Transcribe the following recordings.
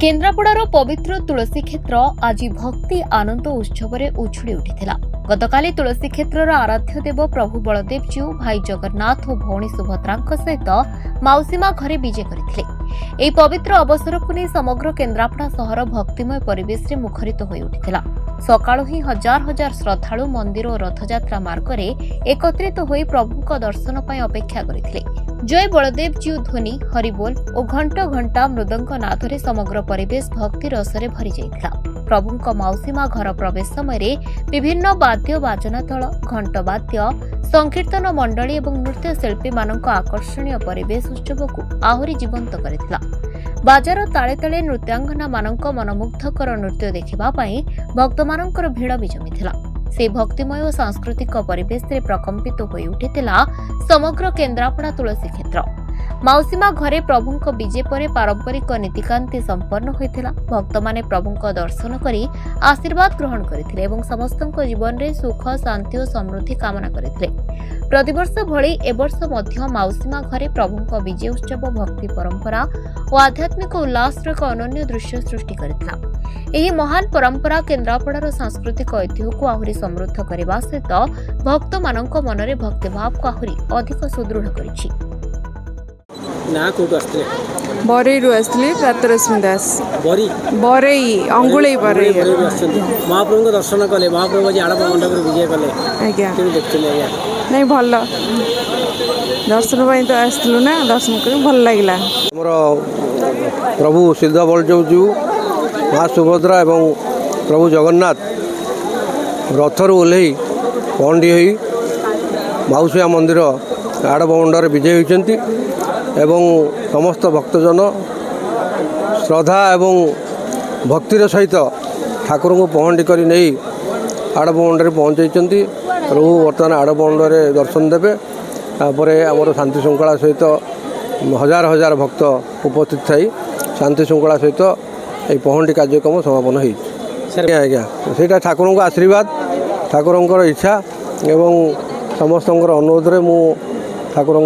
केन्द्रापड़ार पवित्र तुलसी क्षेत्र आज भक्ति आनंद उत्सव उछुड़ी उठिथिला। गतकाली तुलसी क्षेत्रर आराध्य देव प्रभु बलदेव जीव भाई जगन्नाथ और भौणी सुभद्रा सहित माउसीमा घरे विजे करथिले। एही पवित्र अवसर को नहीं समग्र केन्द्रापड़ा सहर भक्तिमय परिवेश में मुखरित हो उठिथिला। सकाळु ही हजार हजार श्रद्धालु मंदिर और रथयात्रा मार्ग में एकत्रित होई प्रभुक दर्शन पई अपेक्षा करथिले। जय बलदेव जीव ध्वनि हरिबोल और घंटा घंटा मृदंग नादरे समग्र परिवेश भक्ति रसरे भरी जाइथिला। प्रभुक माउसीमा घर प्रवेश समय विभिन्न वाद्य बाजना दल घंट वाद्य संकीर्तन मंडली और नृत्य शिल्पी मानक आकर्षणीय परिवेश उत्सव को आहुरी जीवंत करथिला। बाजार ताले ताले नृत्यांगना मानक मनमुग्धकर नृत्य देखिबा पई भक्त मानकर भीड़ भी जमिथिला। से भक्तिमय और सांस्कृतिक परिवेश रे प्रकम्पित होई उठिथिला समग्र केन्द्रापड़ा तुलसी क्षेत्र। माउसीमा घरे प्रभुंक विजे परे पारंपरिक नीतिकांति संपन्न होइथिला। भक्त माने प्रभुंक दर्शन करी आशीर्वाद ग्रहण करथिले एवं समस्तक जीवन रे सुख शांति और समृद्धि कामना करथिले। प्रतिवर्ष भली एवर्ष मध्य माउसीमा घरे प्रभुंक विजय उत्सव भक्ति परंपरा और आध्यात्मिक उल्लास एक अनन्य दृश्य सृष्टि करथिला। एही महान परंपरा केन्द्रापड़ार सांस्कृतिक ऐतिह्य को आहुरी समृद्ध करने सहित भक्त मानक मनरे भक्तिभाव को आहुरी अधिक सुदृढ़ करिछि। ना कोट आस्ते बरेइरु आसली प्रातरश्मि दास बरेई अंगुळई बरेई महाप्रभु को दर्शन कले महाप्रभु जी आड़प मंडप विजय कले आज्ञा देखते नहीं भल दर्शन पाई तो आसलु ना दर्शन कर भल लगिला। हमर प्रभु सिद्ध बलदेव जीव माँ सुभद्रा एवं प्रभु जगन्नाथ रथर ओह्लई पहंडी होई माउसिया मंदिर आड़प मंडर विजय होती एवं समस्त भक्तजन श्रद्धा एवं भक्तिर सहित ठाकुर को पहंडी कर नहीं आड़प मंडरे पहुँचाई। प्रभु बर्तमान आड़प मंडरे दर्शन देवे तापर आमर शांति श्रृंखला सहित हजार हजार भक्त उपस्थित थी शांति श्रृंखला सहित ये पहंडी कार्यक्रम समापन हो आज्ञा से ठाकुर को आशीर्वाद ठाकुर इच्छा एवं समस्त अनुरोध में मु ठाकुर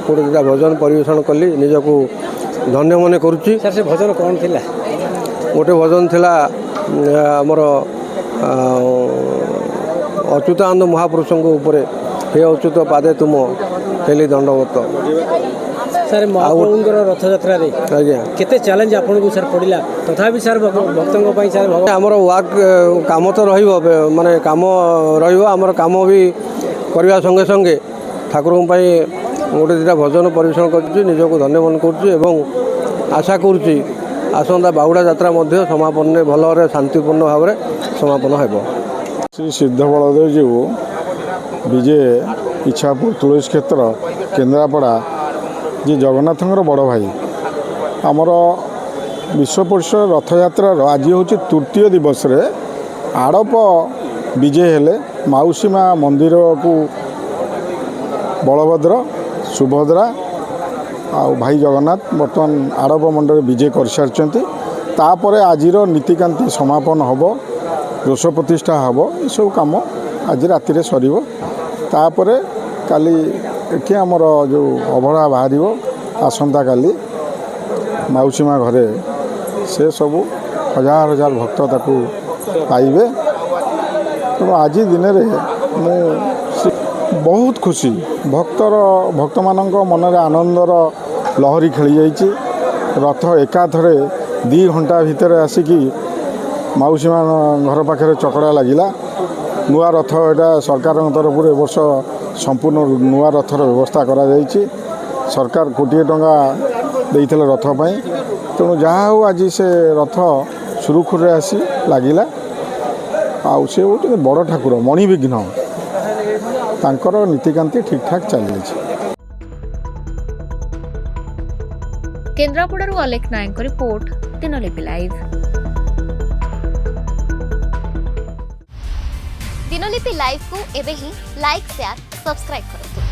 गोटे दुटा भजन परिवेशन कली निजक धन्य मन करुच्ची। सर से भजन कौन थिला? गोटे भजन थिला आमर अच्युतानंद महापुरुषों ऊपर हे अच्युत पादे तुम हेली दंडवत। सर महाप्रभुंकर रथयात्रा रे आज्ञा केते चैलेंज आपन को सर पड़िला तथापि सर भक्तों पई सर आमर वाक काम तो रहिबो माने काम रहिबो आमर काम भी करवा संगे संगे ठाकुर गोटे दुटा भजन परिवेशन कर निजक धन्य मन कर आशा करुच्ची आसंता बाहुड़ा यात्रा समापन भल शांतिपूर्ण भाव में समापन हो। श्री सिद्ध बलदेव जीव विजय इच्छापुर तुलसी क्षेत्र केन्द्रापड़ा जी जगन्नाथ बड़ भाई आमर विश्व परिषद रथयात्रार आज हूँ तृतीय दिवस रे आड़प विजय हेले माउसीमा मंदिर को बलभद्र सुभद्रा आ भाई जगन्नाथ बर्तमान आड़प मंडल विजय कर सारी तापर आज नीतिकांति समापन हम रोष प्रतिष्ठा हम ये सब कम आज राति सर तापर काली ये आमर जो अभड़ा बाहर आसंता काली माउसीमा घरे से सब हजार हजार भक्त ताकू पाइबे। तेणु आज दिन में बहुत खुशी भक्त मानक मनरे आनंदर लहरी खेली जाइए। रथ एकाथरे 2 घंटा भितर आसिकी माउसीमा घर पाखे चकड़ा लगिला नुआ रथ यहाँ सरकार तरफ ए वर्ष संपूर्ण नुआ रथर व्यवस्था करा जाइए। सरकार कोटी टंका देइथिले रथ पाई तेणु जहाँ हो आज से रथ सुरुखुरे आसी लगिला आउ से गोटे बड़ ठाकुर मणिविघ्न तांकर नीतिकांति ठीक ठाक चली जाए। केन्द्रापड़ारू Alekh Nayak report Dinalipi live. Dinalipi live को एबे ही लाइक शेयर सब्सक्राइब करନ୍ତୁ।